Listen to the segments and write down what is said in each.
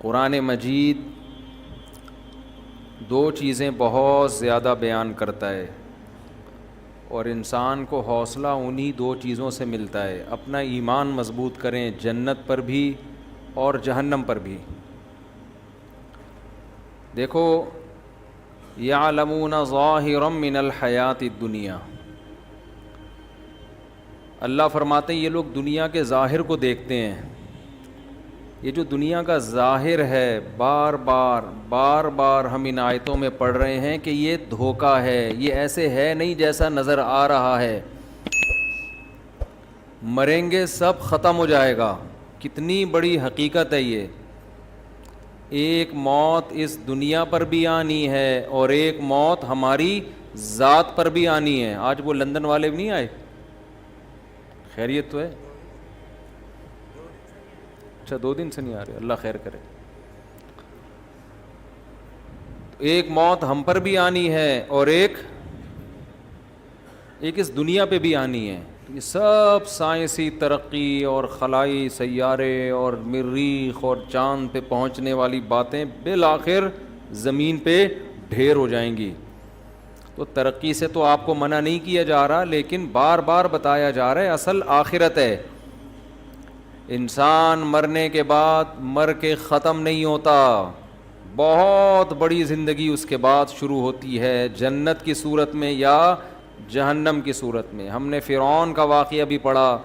قرآن مجید دو چیزیں بہت زیادہ بیان کرتا ہے اور انسان کو حوصلہ انہی دو چیزوں سے ملتا ہے. اپنا ایمان مضبوط کریں جنت پر بھی اور جہنم پر بھی. دیکھو یعلمون ظاہرا من الحیات الدنیا، اللہ فرماتے ہیں یہ لوگ دنیا کے ظاہر کو دیکھتے ہیں. یہ جو دنیا کا ظاہر ہے بار بار ہم ان آیتوں میں پڑھ رہے ہیں کہ یہ دھوکہ ہے، یہ ایسے ہے نہیں جیسا نظر آ رہا ہے. مریں گے سب ختم ہو جائے گا. کتنی بڑی حقیقت ہے یہ. ایک موت اس دنیا پر بھی آنی ہے اور ایک موت ہماری ذات پر بھی آنی ہے. آج وہ لندن والے بھی نہیں آئے؟ خیریت تو ہے؟ اچھا 2 دن سے نہیں آ رہے، اللہ خیر کرے. ایک موت ہم پر بھی آنی ہے اور ایک اس دنیا پہ بھی آنی ہے. یہ سب سائنسی ترقی اور خلائی سیارے اور مریخ اور چاند پہ پہنچنے والی باتیں بالآخر زمین پہ ڈھیر ہو جائیں گی. تو ترقی سے تو آپ کو منع نہیں کیا جا رہا، لیکن بار بار بتایا جا رہا ہے اصل آخرت ہے. انسان مرنے کے بعد مر کے ختم نہیں ہوتا، بہت بڑی زندگی اس کے بعد شروع ہوتی ہے، جنت کی صورت میں یا جہنم کی صورت میں. ہم نے فرعون کا واقعہ بھی پڑھا،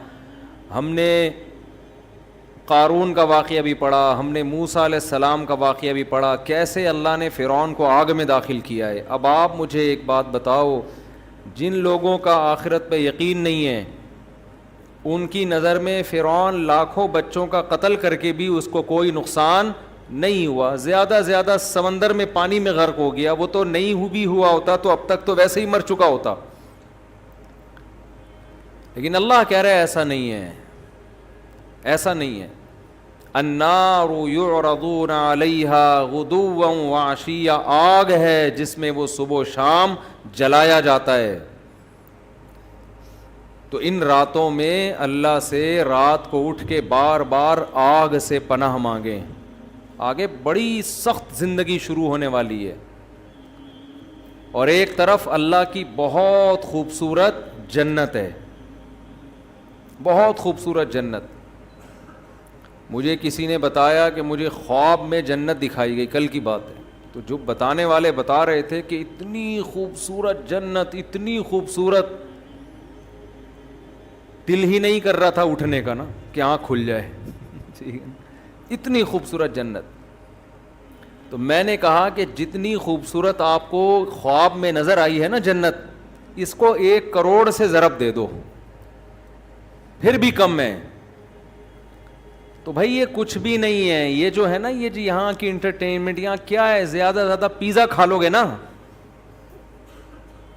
ہم نے قارون کا واقعہ بھی پڑھا، ہم نے موسیٰ علیہ السلام کا واقعہ بھی پڑھا، کیسے اللہ نے فرعون کو آگ میں داخل کیا ہے. اب آپ مجھے ایک بات بتاؤ، جن لوگوں کا آخرت پہ یقین نہیں ہے ان کی نظر میں فرعون لاکھوں بچوں کا قتل کر کے بھی اس کو کوئی نقصان نہیں ہوا. زیادہ سمندر میں پانی میں غرق ہو گیا، وہ تو نہیں بھی ہوا ہوتا تو اب تک تو ویسے ہی مر چکا ہوتا. لیکن اللہ کہہ رہا ہے ایسا نہیں ہے، ایسا نہیں ہے. النار یعرضون علیہا غدوا وعشیا، آگ ہے جس میں وہ صبح و شام جلایا جاتا ہے. تو ان راتوں میں اللہ سے رات کو اٹھ کے بار بار آگ سے پناہ مانگیں. آگے بڑی سخت زندگی شروع ہونے والی ہے، اور ایک طرف اللہ کی بہت خوبصورت جنت ہے، بہت خوبصورت جنت. مجھے کسی نے بتایا کہ مجھے خواب میں جنت دکھائی گئی، کل کی بات ہے. تو جو بتانے والے بتا رہے تھے کہ اتنی خوبصورت جنت، اتنی خوبصورت، دل ہی نہیں کر رہا تھا اٹھنے کا نا کہ آنکھ کھل جائے. اتنی خوبصورت جنت. تو میں نے کہا کہ جتنی خوبصورت آپ کو خواب میں نظر آئی ہے نا جنت، اس کو 1 کروڑ سے ضرب دے دو پھر بھی کم ہے. تو بھائی یہ کچھ بھی نہیں ہے. یہ جو ہے نا یہ جو یہاں کی انٹرٹینمنٹ، یہاں کیا ہے، زیادہ سے زیادہ پیزا کھا لو گے نا،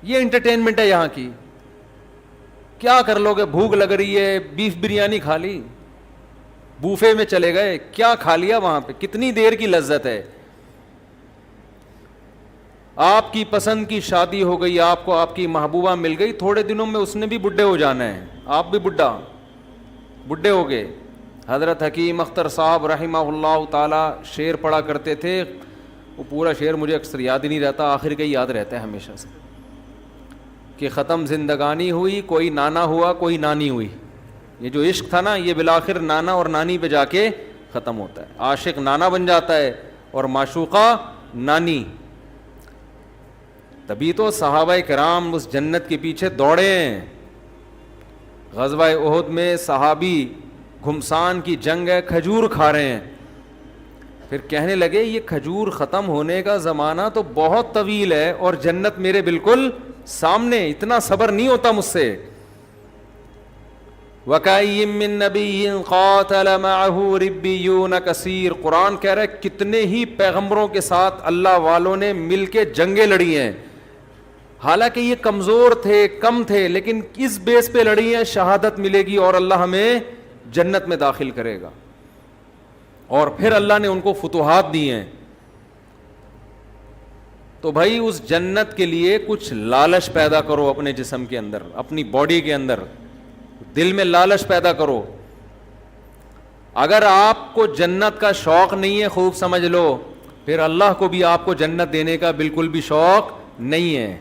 یہ انٹرٹینمنٹ ہے یہاں کی. کیا کر لو گے؟ بھوک لگ رہی ہے، بیف بریانی کھا لی، بوفے میں چلے گئے، کیا کھا لیا وہاں پہ، کتنی دیر کی لذت ہے. آپ کی پسند کی شادی ہو گئی، آپ کو آپ کی محبوبہ مل گئی، تھوڑے دنوں میں اس نے بھی بڈھے ہو جانا ہے، آپ بھی بڈھے ہو گئے. حضرت حکیم اختر صاحب رحمہ اللہ تعالی شعر پڑھا کرتے تھے، وہ پورا شعر مجھے اکثر یاد ہی نہیں رہتا، آخر کا یاد رہتا ہے ہمیشہ سے، کہ ختم زندگانی ہوئی، کوئی نانا ہوا کوئی نانی ہوئی. یہ جو عشق تھا نا یہ بالآخر نانا اور نانی پہ جا کے ختم ہوتا ہے. عاشق نانا بن جاتا ہے اور معشوقہ نانی. تبھی تو صحابہ کرام اس جنت کے پیچھے دوڑے ہیں. غزوہ احد میں صحابی گھمسان کی جنگ ہے، کھجور کھا رہے ہیں، پھر کہنے لگے یہ کھجور ختم ہونے کا زمانہ تو بہت طویل ہے اور جنت میرے بالکل سامنے، اتنا صبر نہیں ہوتا مجھ سے. وَكَأَيٍّ مِّن نَّبِيٍّ قَاتَلَ مَعَهُ رِبِّيُّونَ كَثِيرٌ، قرآن کہہ رہا ہے کتنے ہی پیغمبروں کے ساتھ اللہ والوں نے مل کے جنگیں لڑی ہیں، حالانکہ یہ کمزور تھے، کم تھے، لیکن اس بیس پہ لڑی ہیں شہادت ملے گی اور اللہ ہمیں جنت میں داخل کرے گا. اور پھر اللہ نے ان کو فتوحات دی ہیں. تو بھائی اس جنت کے لیے کچھ لالچ پیدا کرو اپنے جسم کے اندر، اپنی باڈی کے اندر، دل میں لالچ پیدا کرو. اگر آپ کو جنت کا شوق نہیں ہے خوب سمجھ لو پھر اللہ کو بھی آپ کو جنت دینے کا بالکل بھی شوق نہیں ہے.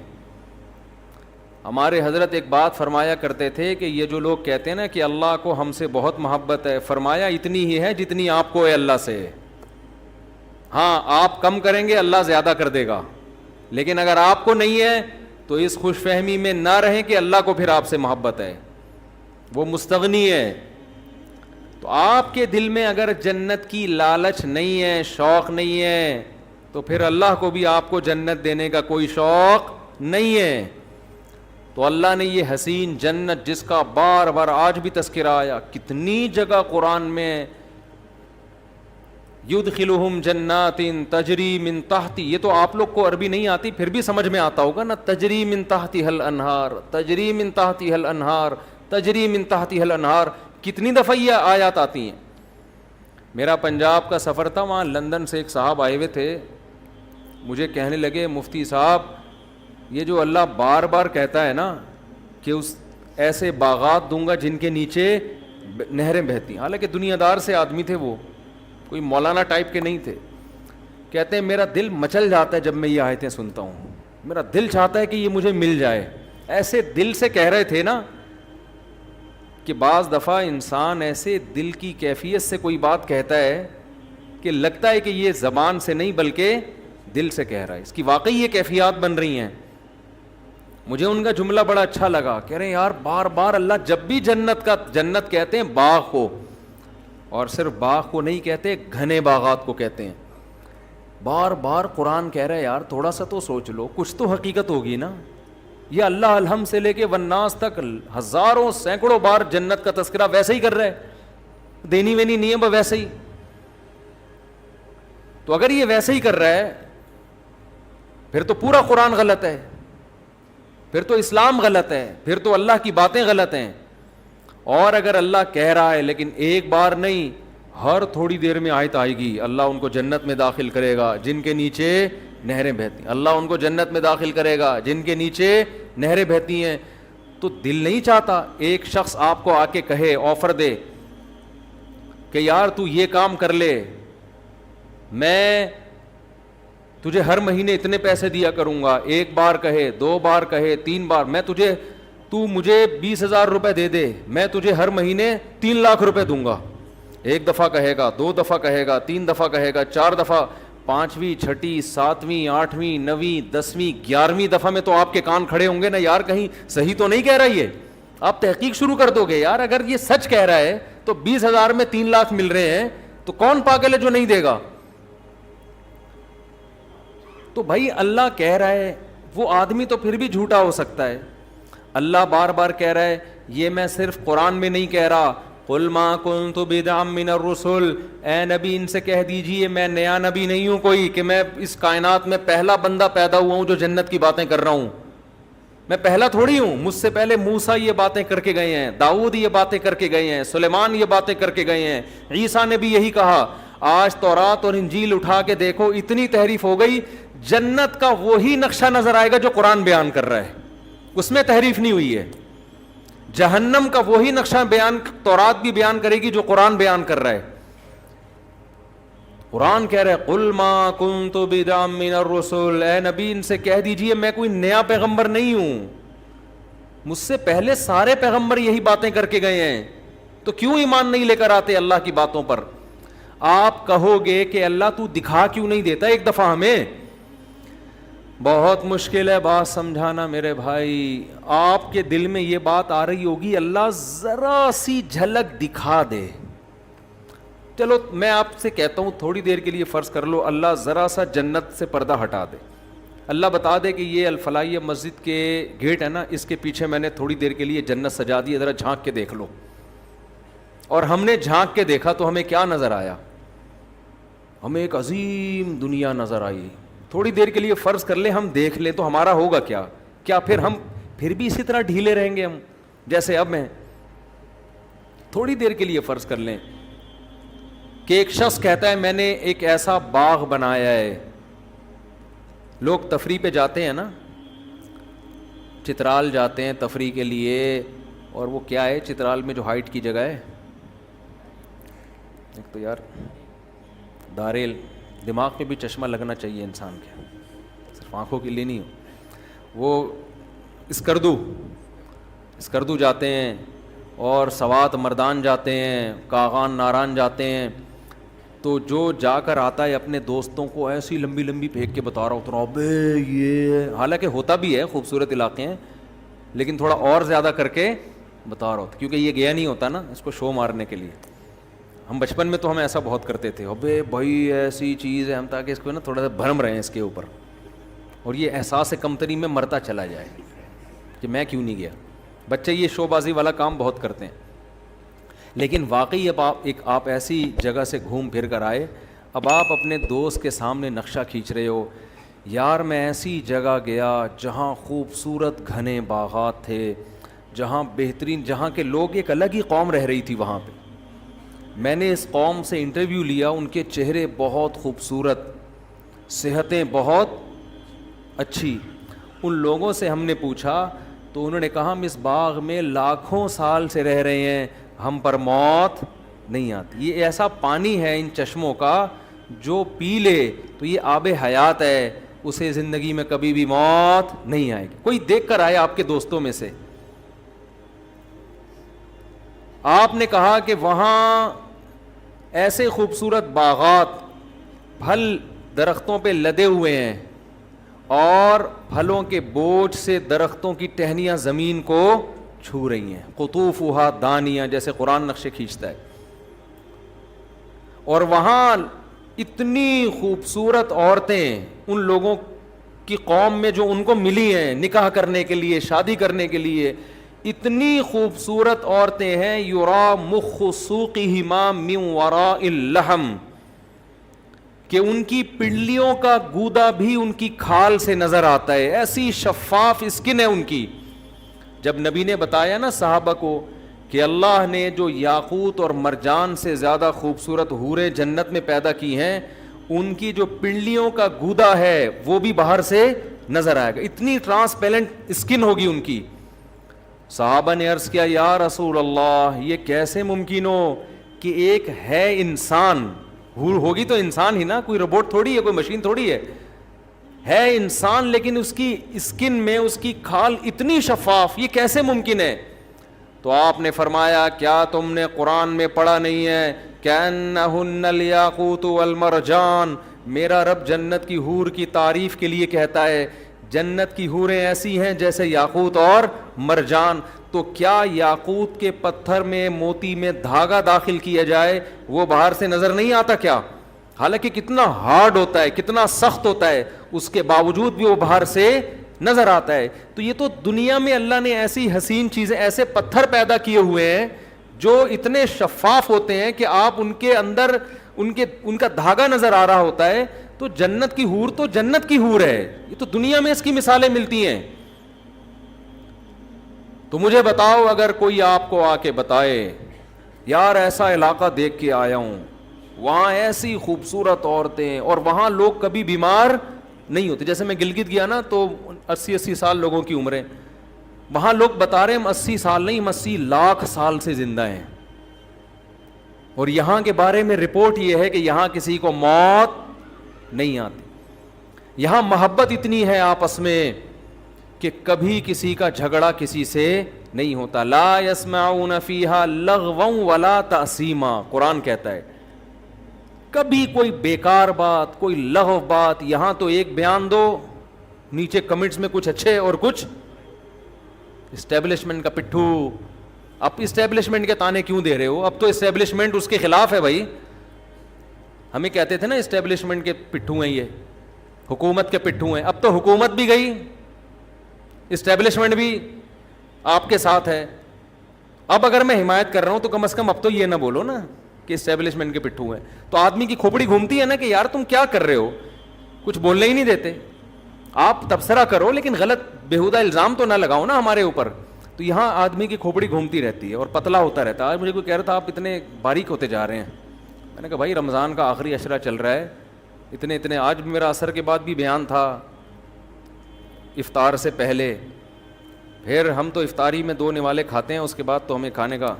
ہمارے حضرت ایک بات فرمایا کرتے تھے کہ یہ جو لوگ کہتے ہیں نا کہ اللہ کو ہم سے بہت محبت ہے, فرمایا اتنی ہی ہے جتنی آپ کو ہے اللہ سے. ہاں آپ کم کریں گے اللہ زیادہ کر دے گا, لیکن اگر آپ کو نہیں ہے تو اس خوش فہمی میں نہ رہیں کہ اللہ کو پھر آپ سے محبت ہے, وہ مستغنی ہے. تو آپ کے دل میں اگر جنت کی لالچ نہیں ہے, شوق نہیں ہے, تو پھر اللہ کو بھی آپ کو جنت دینے کا کوئی شوق نہیں ہے. تو اللہ نے یہ حسین جنت جس کا بار بار آج بھی تذکرہ آیا, کتنی جگہ قرآن میں یدخلہم جنات تجری من تحتی, یہ تو آپ لوگ کو عربی نہیں آتی پھر بھی سمجھ میں آتا ہوگا نا, تجری من تحتہا الانہار, تجری من تحتہا الانہار, تجری من تحتہا الانہار, کتنی دفعہ یہ آیات آتی ہیں. میرا پنجاب کا سفر تھا, وہاں لندن سے ایک صاحب آئے ہوئے تھے, مجھے کہنے لگے مفتی صاحب یہ جو اللہ بار بار کہتا ہے نا کہ اس ایسے باغات دوں گا جن کے نیچے نہریں بہتی ہیں, حالانکہ دنیا دار سے آدمی تھے, وہ کوئی مولانا ٹائپ کے نہیں تھے, کہتے ہیں میرا دل مچل جاتا ہے جب میں یہ آیتیں سنتا ہوں, میرا دل چاہتا ہے کہ یہ مجھے مل جائے. ایسے دل سے کہہ رہے تھے نا کہ بعض دفعہ انسان ایسے دل کی کیفیت سے کوئی بات کہتا ہے کہ لگتا ہے کہ یہ زبان سے نہیں بلکہ دل سے کہہ رہا ہے, اس کی واقعی یہ کیفیات بن رہی ہیں. مجھے ان کا جملہ بڑا اچھا لگا, کہہ رہے ہیں یار بار بار اللہ جب بھی جنت کہتے ہیں باغ کو, اور صرف باغ کو نہیں کہتے گھنے باغات کو کہتے ہیں, بار بار قرآن کہہ رہا ہے یار تھوڑا سا تو سوچ لو, کچھ تو حقیقت ہوگی نا. یہ اللہ الحم سے لے کے والناس تک ہزاروں سینکڑوں بار جنت کا تذکرہ ویسے ہی کر رہا ہے, دینی وینی نہیں ہے بس ویسے ہی. تو اگر یہ ویسے ہی کر رہا ہے پھر تو پورا قرآن غلط ہے, پھر تو اسلام غلط ہے, پھر تو اللہ کی باتیں غلط ہیں. اور اگر اللہ کہہ رہا ہے لیکن ایک بار نہیں ہر تھوڑی دیر میں آیت آئے گی, اللہ ان کو جنت میں داخل کرے گا جن کے نیچے نہریں بہتی ہیں, اللہ ان کو جنت میں داخل کرے گا جن کے نیچے نہریں بہتی ہیں. تو دل نہیں چاہتا ایک شخص آپ کو آ کے کہے, آفر دے کہ یار تو یہ کام کر لے, میں تجھے ہر مہینے اتنے پیسے دیا کروں گا, ایک بار کہے, دو بار کہے, تین بار, تو مجھے 20,000 روپے دے دے, میں تجھے ہر مہینے 3 لاکھ روپے دوں گا. ایک دفعہ کہے گا, 2 دفعہ کہے گا, 3 دفعہ کہے گا, 4 دفعہ, 5ویں 6ٹھی 7ویں 8ویں 9ویں 10ویں 11ویں دفعہ میں تو آپ کے کان کھڑے ہوں گے نا, یار کہیں صحیح تو نہیں کہہ رہا یہ. آپ تحقیق شروع کر دو گے, یار اگر یہ سچ کہہ رہا ہے تو 20,000 میں 3 لاکھ مل رہے ہیں تو کون پاگل ہے جو نہیں دے گا. تو بھائی اللہ کہہ رہا ہے, وہ آدمی تو پھر بھی جھوٹا ہو سکتا ہے. اللہ بار بار کہہ رہا ہے, یہ میں صرف قرآن میں نہیں کہہ رہا, قل ما کنت بدعا من الرسل, اے نبی ان سے کہہ دیجئے میں نیا نبی نہیں ہوں کوئی کہ میں اس کائنات میں پہلا بندہ پیدا ہوا ہوں جو جنت کی باتیں کر رہا ہوں. میں پہلا تھوڑی ہوں, مجھ سے پہلے موسیٰ یہ باتیں کر کے گئے ہیں, داؤد یہ باتیں کر کے گئے ہیں, سلیمان یہ باتیں کر کے گئے ہیں, عیسیٰ نے بھی یہی کہا. آج تورات اور انجیل اٹھا کے دیکھو اتنی تحریف ہو گئی, جنت کا وہی نقشہ نظر آئے گا جو قرآن بیان کر رہا ہے, اس میں تحریف نہیں ہوئی ہے. جہنم کا وہی نقشہ بیان تورات بھی بیان کرے گی جو قرآن بیان کر رہا ہے. قرآن کہہ رہا ہے قل ما کنت بدعا من الرسل, اے نبی ان سے کہہ دیجئے میں کوئی نیا پیغمبر نہیں ہوں, مجھ سے پہلے سارے پیغمبر یہی باتیں کر کے گئے ہیں, تو کیوں ایمان نہیں لے کر آتے اللہ کی باتوں پر. آپ کہو گے کہ اللہ تو دکھا کیوں نہیں دیتا ایک دفعہ ہمیں. بہت مشکل ہے بات سمجھانا میرے بھائی. آپ کے دل میں یہ بات آ رہی ہوگی اللہ ذرا سی جھلک دکھا دے. چلو میں آپ سے کہتا ہوں تھوڑی دیر کے لیے فرض کر لو اللہ ذرا سا جنت سے پردہ ہٹا دے, اللہ بتا دے کہ یہ الفلاحیہ مسجد کے گیٹ ہے نا, اس کے پیچھے میں نے تھوڑی دیر کے لیے جنت سجا دی, ذرا جھانک کے دیکھ لو. اور ہم نے جھانک کے دیکھا تو ہمیں کیا نظر آیا, ہمیں ایک عظیم دنیا نظر آئی. تھوڑی دیر کے لیے فرض کر لیں ہم دیکھ لیں تو ہمارا ہوگا کیا, کیا پھر ہم پھر بھی اسی طرح ڈھیلے رہیں گے ہم جیسے اب ہیں. تھوڑی دیر کے لیے فرض کر لیں کہ ایک شخص کہتا ہے میں نے ایک ایسا باغ بنایا ہے. لوگ تفریح پہ جاتے ہیں نا, چترال جاتے ہیں تفریح کے لیے, اور وہ کیا ہے چترال میں جو ہائٹ کی جگہ ہے ایک تو یار داریل دماغ پہ بھی چشمہ لگنا چاہیے انسان کے, صرف آنکھوں کے لیے نہیں ہو. وہ اسکردو جاتے ہیں اور سوات مردان جاتے ہیں, کاغان ناران جاتے ہیں, تو جو جا کر آتا ہے اپنے دوستوں کو ایسی لمبی لمبی پھینک کے بتا رہا ہوتا ہے ابے یہ, حالانکہ ہوتا بھی ہے خوبصورت علاقے ہیں, لیکن تھوڑا اور زیادہ کر کے بتا رہا ہوتا, کیونکہ یہ گیا نہیں ہوتا نا اس کو شو مارنے کے لیے. ہم بچپن میں تو ہم ایسا بہت کرتے تھے, ابے بھائی ایسی چیز ہے, ہم تاکہ اس کو نا تھوڑا سا بھرم رہے ہیں اس کے اوپر, اور یہ احساس کمتری میں مرتا چلا جائے کہ میں کیوں نہیں گیا. بچے یہ شو بازی والا کام بہت کرتے ہیں, لیکن واقعی اب آپ ایسی جگہ سے گھوم پھر کر آئے, اب آپ اپنے دوست کے سامنے نقشہ کھینچ رہے ہو, یار میں ایسی جگہ گیا جہاں خوبصورت گھنے باغات تھے, جہاں بہترین, جہاں کے لوگ ایک الگ ہی قوم رہ رہی تھی وہاں پہ. میں نے اس قوم سے انٹرویو لیا, ان کے چہرے بہت خوبصورت, صحتیں بہت اچھی. ان لوگوں سے ہم نے پوچھا تو انہوں نے کہا ہم اس باغ میں لاکھوں سال سے رہ رہے ہیں, ہم پر موت نہیں آتی. یہ ایسا پانی ہے ان چشموں کا جو پی لے تو یہ آب حیات ہے, اسے زندگی میں کبھی بھی موت نہیں آئے گی. کوئی دیکھ کر آئے آپ کے دوستوں میں سے, آپ نے کہا کہ وہاں ایسے خوبصورت باغات پھل درختوں پہ لدے ہوئے ہیں, اور پھلوں کے بوجھ سے درختوں کی ٹہنیاں زمین کو چھو رہی ہیں, قطوفھا دانیہ, جیسے قرآن نقشے کھینچتا ہے. اور وہاں اتنی خوبصورت عورتیں ان لوگوں کی قوم میں جو ان کو ملی ہیں نکاح کرنے کے لیے, شادی کرنے کے لیے, اتنی خوبصورت عورتیں ہیں, یرا مخ سوقہما من وراء اللحم, کہ ان کی پنڈلیوں کا گودا بھی ان کی کھال سے نظر آتا ہے, ایسی شفاف اسکن ہے ان کی. جب نبی نے بتایا نا صحابہ کو کہ اللہ نے جو یاقوت اور مرجان سے زیادہ خوبصورت حوریں جنت میں پیدا کی ہیں, ان کی جو پنڈلیوں کا گودا ہے وہ بھی باہر سے نظر آئے گا, اتنی ٹرانسپیرنٹ اسکن ہوگی ان کی. صحابہ نے عرض کیا یا رسول اللہ یہ کیسے ممکن ہو کہ ایک ہے انسان, حور ہوگی تو انسان ہی نا, کوئی روبوٹ تھوڑی ہے, کوئی مشین تھوڑی ہے انسان, لیکن اس کی اسکن میں اس کی کھال اتنی شفاف, یہ کیسے ممکن ہے؟ تو آپ نے فرمایا کیا تم نے قرآن میں پڑھا نہیں ہے کأنہن الیاقوت والمرجان, میرا رب جنت کی حور کی تعریف کے لیے کہتا ہے جنت کی حوریں ایسی ہیں جیسے یاقوت اور مرجان. تو کیا یاقوت کے پتھر میں موتی میں دھاگا داخل کیا جائے وہ باہر سے نظر نہیں آتا کیا؟ حالانکہ کتنا ہارڈ ہوتا ہے, کتنا سخت ہوتا ہے, اس کے باوجود بھی وہ باہر سے نظر آتا ہے. تو یہ تو دنیا میں اللہ نے ایسی حسین چیزیں, ایسے پتھر پیدا کیے ہوئے ہیں جو اتنے شفاف ہوتے ہیں کہ آپ ان کے اندر ان کا دھاگا نظر آ رہا ہوتا ہے. تو جنت کی حور تو جنت کی حور ہے, یہ تو دنیا میں اس کی مثالیں ملتی ہیں. تو مجھے بتاؤ اگر کوئی آپ کو آ کے بتائے یار ایسا علاقہ دیکھ کے آیا ہوں, وہاں ایسی خوبصورت عورتیں, اور وہاں لوگ کبھی بیمار نہیں ہوتے. جیسے میں گلگت گیا نا تو 80 سال لوگوں کی عمریں, وہاں لوگ بتا رہے ہیں ہم 80 سال نہیں, ہم 80 لاکھ سال سے زندہ ہیں. اور یہاں کے بارے میں رپورٹ یہ ہے کہ یہاں کسی کو موت نہیں آتی. یہاں محبت اتنی ہے آپس میں کہ کبھی کسی کا جھگڑا کسی سے نہیں ہوتا. لا يسمعون فیہا لغوا ولا تأثیما, قرآن کہتا ہے کبھی کوئی بیکار بات, کوئی لغو بات. یہاں تو ایک بیان دو, نیچے کمنٹس میں کچھ اچھے اور کچھ اسٹیبلشمنٹ کا پٹھو. اب اسٹیبلشمنٹ کے تانے کیوں دے رہے ہو؟ اب تو اسٹیبلشمنٹ اس کے خلاف ہے بھائی. ہمیں کہتے تھے نا اسٹیبلشمنٹ کے پٹھو ہیں, یہ حکومت کے پٹھو ہیں. اب تو حکومت بھی گئی, اسٹیبلشمنٹ بھی آپ کے ساتھ ہے. اب اگر میں حمایت کر رہا ہوں تو کم از کم اب تو یہ نہ بولو نا کہ اسٹیبلشمنٹ کے پٹھو ہیں. تو آدمی کی کھوپڑی گھومتی ہے نا کہ یار تم کیا کر رہے ہو, کچھ بولنے ہی نہیں دیتے. آپ تبصرہ کرو لیکن غلط بےہودہ الزام تو نہ لگاؤ نا ہمارے اوپر. تو یہاں آدمی کی کھوپڑی گھومتی رہتی ہے اور پتلا ہوتا رہتا ہے. آج مجھے کوئی کہہ رہا تھا آپ اتنے باریک ہوتے جا رہے ہیں. میں نے کہا بھائی رمضان کا آخری عشرہ چل رہا ہے, اتنے آج بھی میرا عصر کے بعد بھی بیان تھا, افطار سے پہلے. پھر ہم تو افطاری میں 2 نوالے کھاتے ہیں, اس کے بعد تو ہمیں کھانے کا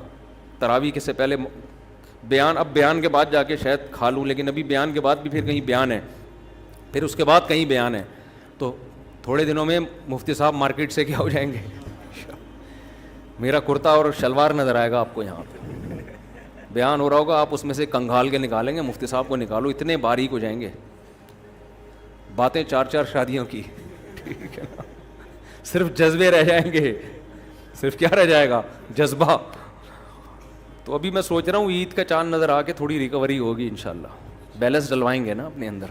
تراویح کے سے پہلے بیان اب بیان کے بعد جا کے شاید کھا لوں, لیکن ابھی بیان کے بعد بھی پھر کہیں بیان ہے, پھر اس کے بعد کہیں بیان ہے, تو تھوڑے دنوں میں مفتی صاحب مارکیٹ سے کیا ہو جائیں گے, میرا کرتا اور شلوار نظر آئے گا آپ کو, یہاں پہ بیان ہو رہا ہوگا, آپ اس میں سے کنگھال کے نکالیں گے, مفتی صاحب کو نکالو, اتنے باریک ہو جائیں گے, باتیں 4 شادیوں کی, ٹھیک ہے نا, صرف جذبے رہ جائیں گے, صرف کیا رہ جائے گا, جذبہ. تو ابھی میں سوچ رہا ہوں عید کا چاند نظر آ کے تھوڑی ریکوری ہوگی انشاءاللہ, بیلنس ڈلوائیں گے نا اپنے اندر.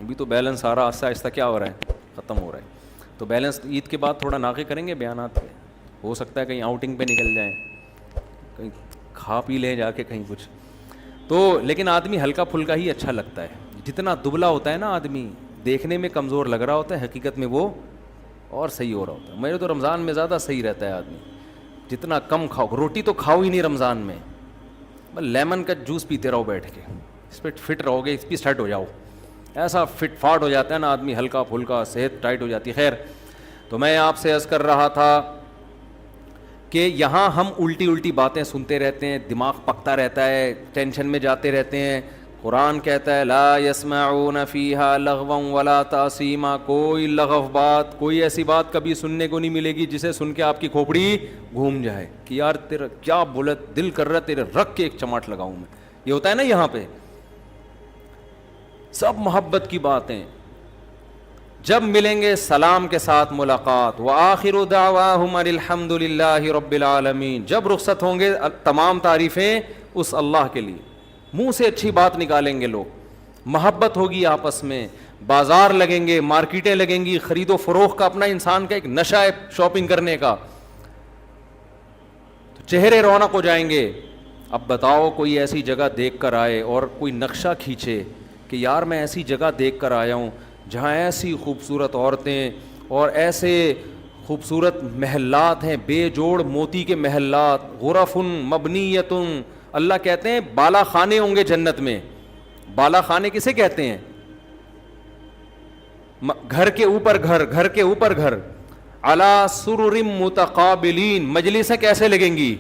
ابھی تو بیلنس سارا آہستہ آہستہ کیا ہو رہا ہے, ختم ہو رہا ہے. تو بیلنس عید کے بعد تھوڑا ناقے کریں گے بیانات پہ, ہو سکتا ہے کہیں آؤٹنگ پہ نکل جائیں, کہیں کھا پی لیں جا کے کہیں کچھ. تو لیکن آدمی ہلکا پھلکا ہی اچھا لگتا ہے. جتنا دبلا ہوتا ہے نا آدمی, دیکھنے میں کمزور لگ رہا ہوتا ہے, حقیقت میں وہ اور صحیح ہو رہا ہوتا ہے. میرے تو رمضان میں زیادہ صحیح رہتا ہے آدمی, جتنا کم کھاؤ, روٹی تو کھاؤ ہی نہیں رمضان میں, بس لیمن کا جوس پیتے رہو بیٹھ کے, اس پہ فٹ رہو گے, اس پہ سیٹ ہو جاؤ, ایسا فٹ فاٹ ہو جاتا ہے نا آدمی, ہلکا پھلکا, صحت ٹائٹ ہو جاتی ہے. خیر, تو میں آپ سے عرض کر رہا تھا کہ یہاں ہم الٹی باتیں سنتے رہتے ہیں, دماغ پکتا رہتا ہے, ٹینشن میں جاتے رہتے ہیں. قرآن کہتا ہے لا یسمعون فیہا لغوا ولا تاثیما, کوئی لغو بات, کوئی ایسی بات کبھی سننے کو نہیں ملے گی جسے سن کے آپ کی کھوپڑی گھوم جائے کہ یار تیرا کیا بولا, دل کر رہا تیرے رکھ کے ایک چماٹ لگاؤں میں. یہ ہوتا ہے نا یہاں پہ, سب محبت کی باتیں. جب ملیں گے سلام کے ساتھ ملاقات, وآخر دعواہم الحمد للہ رب العالمین, جب رخصت ہوں گے تمام تعریفیں اس اللہ کے لیے, منہ سے اچھی بات نکالیں گے لوگ, محبت ہوگی آپس میں, بازار لگیں گے, مارکیٹیں لگیں گی, خرید و فروخت کا اپنا انسان کا ایک نشہ ہے شاپنگ کرنے کا, تو چہرے رونق ہو جائیں گے. اب بتاؤ کوئی ایسی جگہ دیکھ کر آئے اور کوئی نقشہ کھینچے کہ یار میں ایسی جگہ دیکھ کر آیا ہوں جہاں ایسی خوبصورت عورتیں اور ایسے خوبصورت محلات ہیں, بے جوڑ موتی کے محلات, غرف مبنیۃ, اللہ کہتے ہیں بالا خانے ہوں گے جنت میں. بالا خانے کسے کہتے ہیں؟ گھر کے اوپر گھر, گھر کے اوپر گھر. علی سرر متقابلین, مجلسیں کیسے لگیں گی,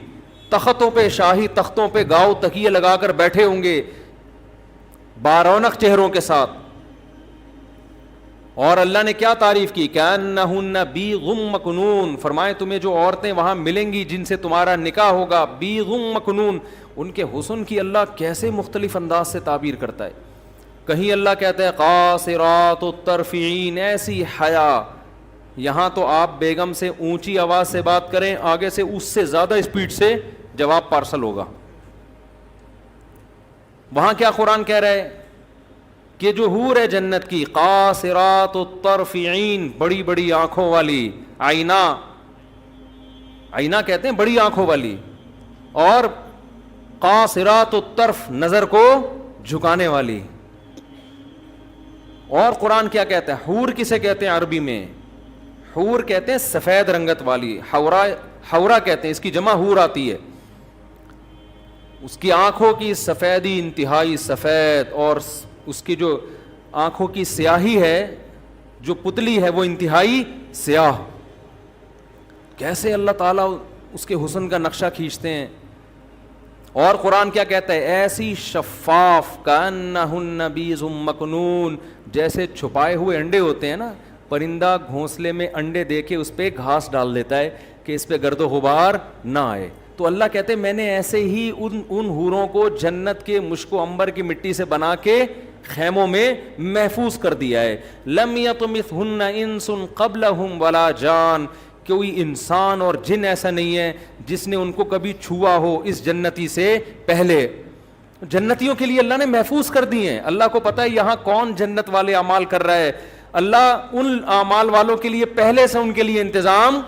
تختوں پہ, شاہی تختوں پہ گاؤ تکیے لگا کر بیٹھے ہوں گے بارونق چہروں کے ساتھ. اور اللہ نے کیا تعریف کی, کأنہن بیض مکنون, فرمائے تمہیں جو عورتیں وہاں ملیں گی جن سے تمہارا نکاح ہوگا, بیض مکنون, ان کے حسن کی اللہ کیسے مختلف انداز سے تعبیر کرتا ہے. کہیں اللہ کہتا ہے قاصرات الطرف عین, ایسی حیا, یہاں تو آپ بیگم سے اونچی آواز سے بات کریں, آگے سے اس سے زیادہ اسپیڈ سے جواب پارسل ہوگا. وہاں کیا قرآن کہہ رہا ہے کہ جو حور ہے جنت کی, قاصرات الطرف عین, بڑی بڑی آنکھوں والی, آئینہ, آئینہ کہتے ہیں بڑی آنکھوں والی, اور قاصرات الطرف, نظر کو جھکانے والی. اور قرآن کیا کہتا ہے, حور کسے کہتے ہیں عربی میں, حور کہتے ہیں سفید رنگت والی, حورا, حورا کہتے ہیں, اس کی جمع حور آتی ہے. اس کی آنکھوں کی سفیدی انتہائی سفید, اور اس کی جو آنکھوں کی سیاہی ہے, جو پتلی ہے وہ انتہائی سیاہ. کیسے اللہ تعالیٰ اس کے حسن کا نقشہ کھینچتے ہیں. اور قرآن کیا کہتا ہے, ایسی شفاف, کأنہن بیض مکنون, جیسے چھپائے ہوئے انڈے ہوتے ہیں نا, پرندہ گھونسلے میں انڈے دے کے اس پہ گھاس ڈال دیتا ہے کہ اس پہ گرد و غبار نہ آئے. تو اللہ کہتے ہیں میں نے ایسے ہی ان حوروں کو جنت کے مشک و عنبر کی مٹی سے بنا کے خیموں میں محفوظ کر دیا ہے. لم یطمثہن انس قبلہم ولا جان, کوئی انسان اور جن ایسا نہیں ہے جس نے ان کو کبھی چھوا ہو اس جنتی سے پہلے. جنتیوں کے لیے اللہ نے محفوظ کر دی ہیں. اللہ کو پتہ ہے یہاں کون جنت والے اعمال کر رہا ہے, اللہ ان اعمال والوں کے لیے پہلے سے ان کے لیے انتظام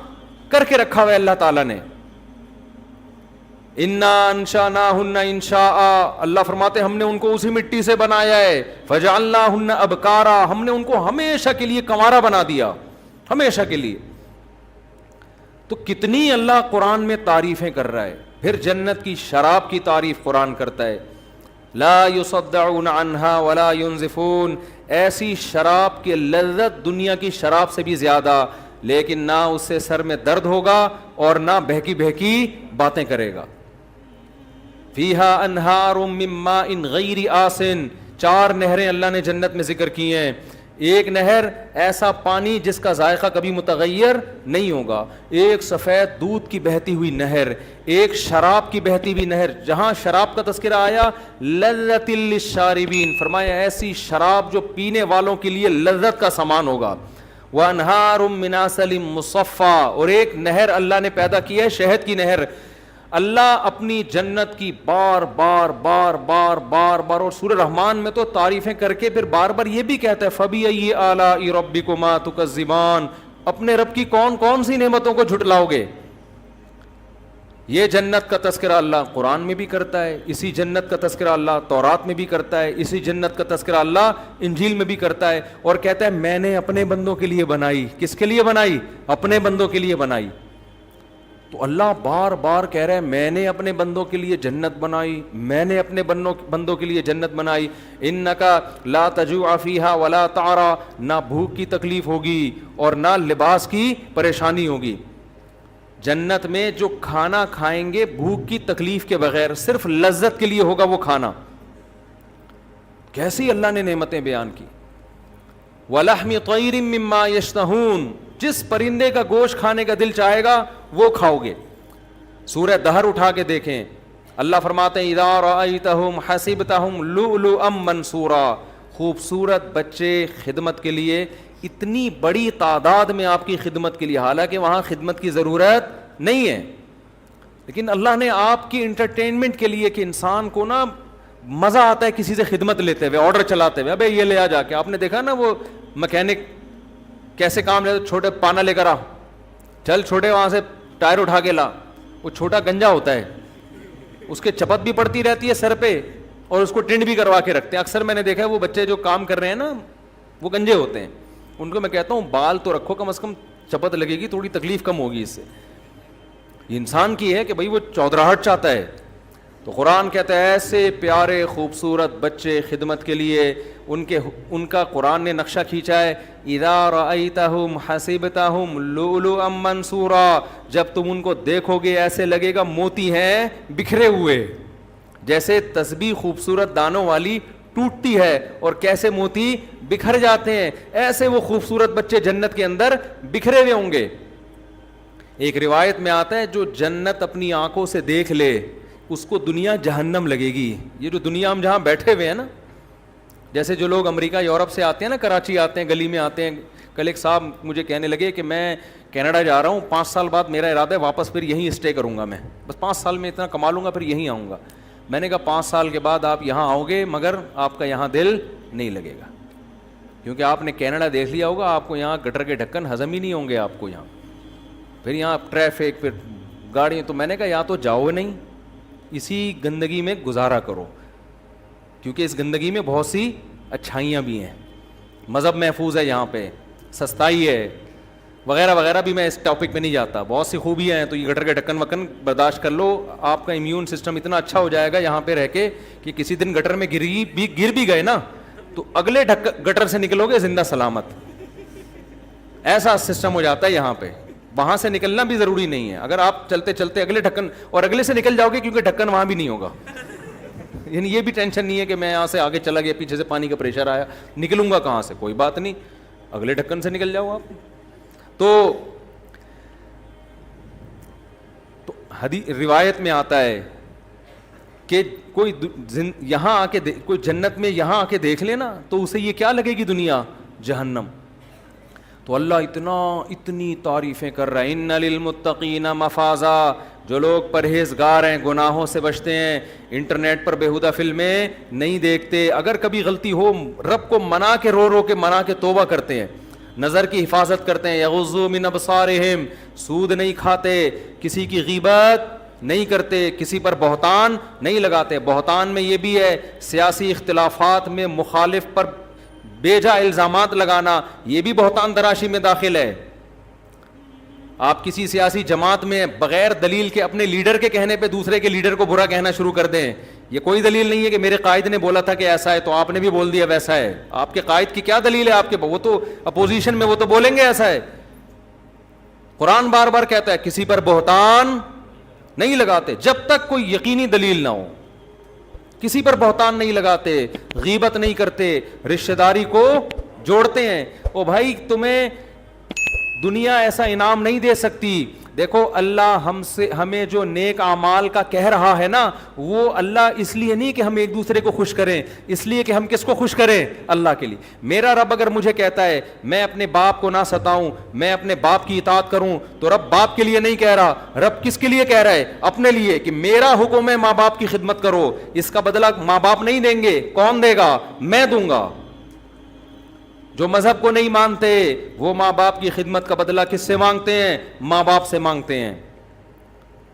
کر کے رکھا ہوا ہے اللہ تعالیٰ نے. انا انشأناہن انشاء, اللہ فرماتے ہم نے ان کو اسی مٹی سے بنایا ہے. فجعلناہن ابکارا, ہم نے ان کو ہمیشہ کے لیے کنوارا بنا دیا, ہمیشہ کے لیے. تو کتنی اللہ قرآن میں تعریفیں کر رہا ہے. پھر جنت کی شراب کی تعریف قرآن کرتا ہے, لا یصدعون عنہا ولا ینزفون, ایسی شراب کی لذت دنیا کی شراب سے بھی زیادہ, لیکن نہ اس سے سر میں درد ہوگا اور نہ بہکی بہکی باتیں کرے گا. فیہا انہار من ماء غیر آسن, 4 نہریں اللہ نے جنت میں ذکر کی ہیں. ایک نہر ایسا پانی جس کا ذائقہ کبھی متغیر نہیں ہوگا, ایک سفید دودھ کی بہتی ہوئی نہر, ایک شراب کی بہتی ہوئی نہر. جہاں شراب کا تذکرہ آیا لذت للشاربین, فرمایا ایسی شراب جو پینے والوں کے لیے لذت کا سامان ہوگا. وانہار من عسل مصفی, اور ایک نہر اللہ نے پیدا کی ہے شہد کی نہر. اللہ اپنی جنت کی بار بار بار بار بار بار, اور سورہ رحمان میں تو تعریفیں کر کے پھر بار بار یہ بھی کہتا ہے فَبِأَيِّ آلَاءِ رَبِّكُمَا تُكَذِّبَانِ, اپنے رب کی کون کون سی نعمتوں کو جھٹلاؤ گے. یہ جنت کا تذکرہ اللہ قرآن میں بھی کرتا ہے, اسی جنت کا تذکرہ اللہ تورات میں بھی کرتا ہے, اسی جنت کا تذکرہ اللہ انجیل میں بھی کرتا ہے, اور کہتا ہے میں نے اپنے بندوں کے لیے بنائی. کس کے لیے بنائی؟ اپنے بندوں کے لیے بنائی. تو اللہ بار بار کہہ رہا ہے میں نے اپنے بندوں کے لیے جنت بنائی, میں نے اپنے بندوں کے لیے جنت بنائی. انکا لا تجوع فیہا ولا تعرا, نہ بھوک کی تکلیف ہوگی اور نہ لباس کی پریشانی ہوگی. جنت میں جو کھانا کھائیں گے بھوک کی تکلیف کے بغیر, صرف لذت کے لیے ہوگا وہ کھانا. کیسی اللہ نے نعمتیں بیان کی. وَلَحْمِ طَيْرٍ مِّمَّا يَشْتَهُونَ, جس پرندے کا گوشت کھانے کا دل چاہے گا وہ کھاؤ گے. سورہ دہر اٹھا کے دیکھیں, اللہ فرماتے ہیں اِذَا رَأَيْتَهُمْ حَسِبْتَهُمْ لُؤْلُؤًا مَّنْثُورًا, خوبصورت بچے خدمت کے لیے, اتنی بڑی تعداد میں آپ کی خدمت کے لیے, حالانکہ وہاں خدمت کی ضرورت نہیں ہے, لیکن اللہ نے آپ کی انٹرٹینمنٹ کے لیے, کہ انسان کو نا مزہ آتا ہے کسی سے خدمت لیتے ہوئے, آرڈر چلاتے ہوئے, ابے یہ لے آ جا کے. آپ نے دیکھا نا وہ مکینک کیسے کام لیتے, چھوٹے پانا لے کر آ, چل چھوٹے وہاں سے ٹائر اٹھا کے لا. وہ چھوٹا گنجا ہوتا ہے, اس کے چپت بھی پڑتی رہتی ہے سر پہ, اور اس کو ٹنڈ بھی کروا کے رکھتے ہیں. اکثر میں نے دیکھا ہے وہ بچے جو کام کر رہے ہیں نا وہ گنجے ہوتے ہیں, ان کو میں کہتا ہوں بال تو رکھو, کم از کم چپت لگے گی, تھوڑی تکلیف کم ہوگی اس سے. انسان کی ہے کہ بھئی وہ چودراہٹ چاہتا ہے. تو قرآن کہتا ہے ایسے پیارے خوبصورت بچے خدمت کے لیے, ان کا قرآن نے نقشہ کھینچا ہے. اِذَا رَأَيْتَهُمْ حَسِبْتَهُمْ لُؤْلُؤًا مَّنْثُورًا, جب تم ان کو دیکھو گے ایسے لگے گا موتی ہیں بکھرے ہوئے. جیسے تسبیح خوبصورت دانوں والی ٹوٹتی ہے اور کیسے موتی بکھر جاتے ہیں, ایسے وہ خوبصورت بچے جنت کے اندر بکھرے ہوئے ہوں گے. ایک روایت میں آتا ہے جو جنت اپنی آنکھوں سے دیکھ لے اس کو دنیا جہنم لگے گی. یہ جو دنیا ہم جہاں بیٹھے ہوئے ہیں نا, جیسے جو لوگ امریکہ یورپ سے آتے ہیں نا, کراچی آتے ہیں, گلی میں آتے ہیں. کل ایک صاحب مجھے کہنے لگے کہ میں کینیڈا جا رہا ہوں, 5 سال بعد میرا ارادہ ہے واپس پھر یہیں اسٹے کروں گا, میں بس 5 سال میں اتنا کما لوں گا پھر یہیں آؤں گا. میں نے کہا 5 سال کے بعد آپ یہاں آؤ گے مگر آپ کا یہاں دل نہیں لگے گا, کیونکہ آپ نے کینیڈا دیکھ لیا ہوگا, آپ کو یہاں گٹر کے ڈھکن ہضم ہی نہیں ہوں گے آپ کو یہاں, پھر یہاں ٹریفک, پھر گاڑیاں. تو میں نے کہا یا تو جاؤ نہیں, اسی گندگی میں گزارا کرو, کیونکہ اس گندگی میں بہت سی اچھائیاں بھی ہیں, مذہب محفوظ ہے یہاں پہ, سستائی ہے وغیرہ وغیرہ. بھی میں اس ٹاپک پہ نہیں جاتا, بہت سی خوبیاں ہیں. تو یہ گٹر کے ڈھکن وکن برداشت کر لو, آپ کا امیون سسٹم اتنا اچھا ہو جائے گا یہاں پہ رہ کے کہ کسی دن گٹر میں گر بھی گئے نا تو اگلے گٹر سے نکلو گے زندہ سلامت. ایسا سسٹم ہو جاتا ہے یہاں پہ, وہاں سے نکلنا بھی ضروری نہیں ہے. اگر آپ چلتے چلتے اگلے ڈھکن اور اگلے سے نکل جاؤ گے, کیونکہ ڈھکن وہاں بھی نہیں ہوگا, یعنی یہ بھی ٹینشن نہیں ہے کہ میں یہاں سے آگے چلا گیا, پیچھے سے پانی کا پریشر آیا, نکلوں گا کہاں سے, کوئی بات نہیں, اگلے ڈھکن سے نکل جاؤ آپ. تو روایت میں آتا ہے کہ کوئی یہاں آ کے کوئی جنت میں یہاں آ کے دیکھ لینا تو اسے یہ کیا لگے گی دنیا, جہنم. تو اللہ اتنی تعریفیں کر رہا ہے. ان للمتقین مفازا, جو لوگ پرہیزگار ہیں, گناہوں سے بچتے ہیں, انٹرنیٹ پر بیہودہ فلمیں نہیں دیکھتے, اگر کبھی غلطی ہو رب کو منا کے رو کے منا کے توبہ کرتے ہیں, نظر کی حفاظت کرتے ہیں, یغضوا من ابصارہم, سود نہیں کھاتے, کسی کی غیبت نہیں کرتے, کسی پر بہتان نہیں لگاتے. بہتان میں یہ بھی ہے سیاسی اختلافات میں مخالف پر بے جا الزامات لگانا, یہ بھی بہتان تراشی میں داخل ہے. آپ کسی سیاسی جماعت میں بغیر دلیل کے اپنے لیڈر کے کہنے پہ دوسرے کے لیڈر کو برا کہنا شروع کر دیں, یہ کوئی دلیل نہیں ہے کہ میرے قائد نے بولا تھا کہ ایسا ہے تو آپ نے بھی بول دیا ویسا ہے. آپ کے قائد کی کیا دلیل ہے, آپ کے وہ تو اپوزیشن میں, وہ تو بولیں گے ایسا ہے. قرآن بار بار کہتا ہے کسی پر بہتان نہیں لگاتے جب تک کوئی یقینی دلیل نہ ہو. کسی پر بہتان نہیں لگاتے, غیبت نہیں کرتے, رشتہ داری کو جوڑتے ہیں. او بھائی تمہیں دنیا ایسا انعام نہیں دے سکتی. دیکھو اللہ ہمیں جو نیک اعمال کا کہہ رہا ہے نا, وہ اللہ اس لیے نہیں کہ ہم ایک دوسرے کو خوش کریں, اس لیے کہ ہم کس کو خوش کریں, اللہ کے لیے. میرا رب اگر مجھے کہتا ہے میں اپنے باپ کو نہ ستاؤں, میں اپنے باپ کی اطاعت کروں, تو رب باپ کے لیے نہیں کہہ رہا, رب کس کے لیے کہہ رہا ہے, اپنے لیے, کہ میرا حکم ہے ماں باپ کی خدمت کرو. اس کا بدلہ ماں باپ نہیں دیں گے, کون دے گا, میں دوں گا. جو مذہب کو نہیں مانتے وہ ماں باپ کی خدمت کا بدلہ کس سے مانگتے ہیں, ماں باپ سے مانگتے ہیں.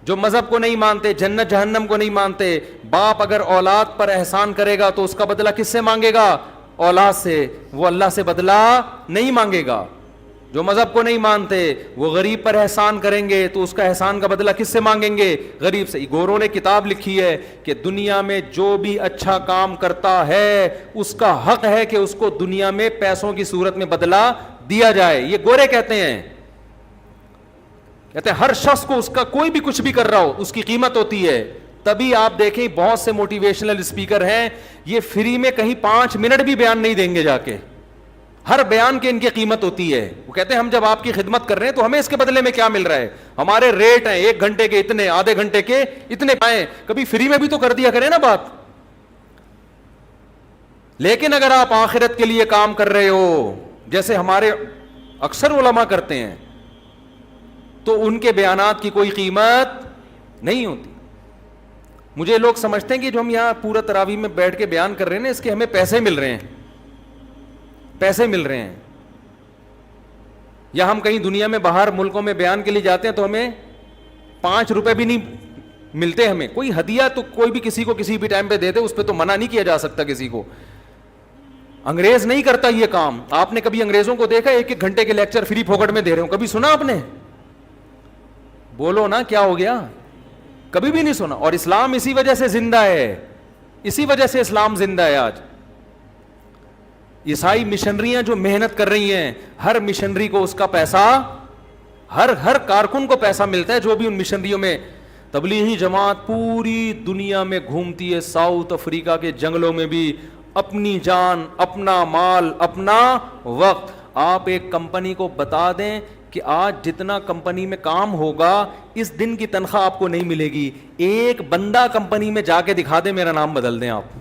جو مذہب کو نہیں مانتے, جنت جہنم کو نہیں مانتے, باپ اگر اولاد پر احسان کرے گا تو اس کا بدلہ کس سے مانگے گا, اولاد سے, وہ اللہ سے بدلہ نہیں مانگے گا. جو مذہب کو نہیں مانتے وہ غریب پر احسان کریں گے تو اس کا احسان کا بدلہ کس سے مانگیں گے, غریب سے. گوروں نے کتاب لکھی ہے کہ دنیا میں جو بھی اچھا کام کرتا ہے اس کا حق ہے کہ اس کو دنیا میں پیسوں کی صورت میں بدلہ دیا جائے. یہ گورے کہتے ہیں ہر شخص کو اس کا کوئی بھی کچھ بھی کر رہا ہو اس کی قیمت ہوتی ہے. تبھی آپ دیکھیں بہت سے موٹیویشنل اسپیکر ہیں, یہ فری میں کہیں 5 منٹ بھی بیان نہیں دیں گے جا کے, ہر بیان کی ان کی قیمت ہوتی ہے. وہ کہتے ہیں ہم جب آپ کی خدمت کر رہے ہیں تو ہمیں اس کے بدلے میں کیا مل رہا ہے, ہمارے ریٹ ہیں 1 گھنٹے کے اتنے, آدھے گھنٹے کے اتنے پائیں, کبھی فری میں بھی تو کر دیا کریں نا بات. لیکن اگر آپ آخرت کے لیے کام کر رہے ہو جیسے ہمارے اکثر علماء کرتے ہیں تو ان کے بیانات کی کوئی قیمت نہیں ہوتی. مجھے لوگ سمجھتے ہیں کہ جو ہم یہاں پورا تراویح میں بیٹھ کے بیان کر رہے ہیں نا, اس کے ہمیں پیسے مل رہے ہیں, پیسے مل رہے ہیں. یا ہم کہیں دنیا میں باہر ملکوں میں بیان کے لیے جاتے ہیں تو ہمیں 5 روپے بھی نہیں ملتے. ہمیں کوئی ہدیہ تو کوئی بھی کسی کو کسی بھی ٹائم پہ دے دے, اس پہ تو منع نہیں کیا جا سکتا کسی کو. انگریز نہیں کرتا یہ کام. آپ نے کبھی انگریزوں کو دیکھا 1-1 گھنٹے کے لیکچر فری پھوکٹ میں دے رہے ہوں, کبھی سنا آپ نے؟ بولو نا کیا ہو گیا, کبھی بھی نہیں سنا. اور اسلام اسی وجہ سے زندہ ہے, اسی وجہ سے اسلام زندہ ہے آج. عیسائی مشنریاں جو محنت کر رہی ہیں, ہر مشنری کو اس کا پیسہ, ہر کارکن کو پیسہ ملتا ہے جو بھی ان مشنریوں میں. تبلیغی جماعت پوری دنیا میں گھومتی ہے, ساؤتھ افریقہ کے جنگلوں میں بھی, اپنی جان, اپنا مال, اپنا وقت. آپ ایک کمپنی کو بتا دیں کہ آج جتنا کمپنی میں کام ہوگا اس دن کی تنخواہ آپ کو نہیں ملے گی, ایک بندہ کمپنی میں جا کے دکھا دیں میرا نام بدل دیں آپ.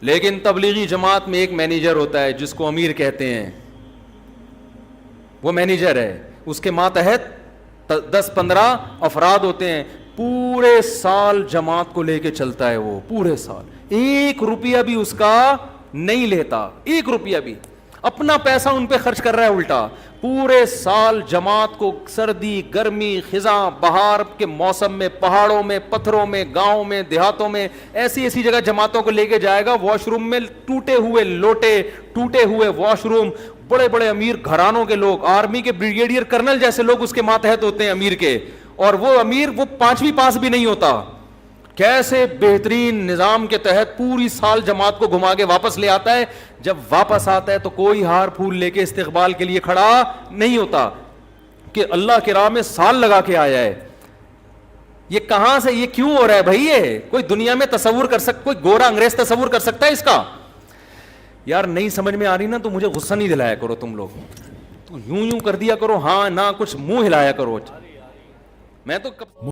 لیکن تبلیغی جماعت میں ایک مینیجر ہوتا ہے جس کو امیر کہتے ہیں, وہ مینیجر ہے, اس کے ماتحت 10-15 افراد ہوتے ہیں, پورے سال جماعت کو لے کے چلتا ہے. وہ پورے سال 1 روپیہ بھی اس کا نہیں لیتا, 1 روپیہ بھی. اپنا پیسہ ان پہ خرچ کر رہا ہے الٹا. پورے سال جماعت کو سردی, گرمی, خزاں, بہار کے موسم میں پہاڑوں میں, پتھروں میں, گاؤں میں, دیہاتوں میں, ایسی ایسی جگہ جماعتوں کو لے کے جائے گا. واش روم میں ٹوٹے ہوئے لوٹے, ٹوٹے ہوئے واش روم, بڑے بڑے امیر گھرانوں کے لوگ, آرمی کے بریگیڈیئر کرنل جیسے لوگ اس کے ماتحت ہوتے ہیں امیر کے, اور وہ امیر وہ 5ویں پاس بھی نہیں ہوتا. کیسے بہترین نظام کے تحت پوری سال جماعت کو گھما کے واپس لے آتا ہے. جب واپس آتا ہے تو کوئی ہار پھول لے کے استقبال کے لیے کھڑا نہیں ہوتا کہ اللہ کی راہ میں سال لگا کے آیا ہے. یہ کہاں سے, یہ کیوں ہو رہا ہے بھائی؟ یہ کوئی دنیا میں تصور کر سکتا, کوئی گورا انگریز تصور کر سکتا ہے اس کا؟ یار نہیں سمجھ میں آ رہی نا تو مجھے غصہ نہیں دلایا کرو تم لوگ, تو یوں کر دیا کرو, ہاں نہ کچھ منہ ہلایا کرو. میں تو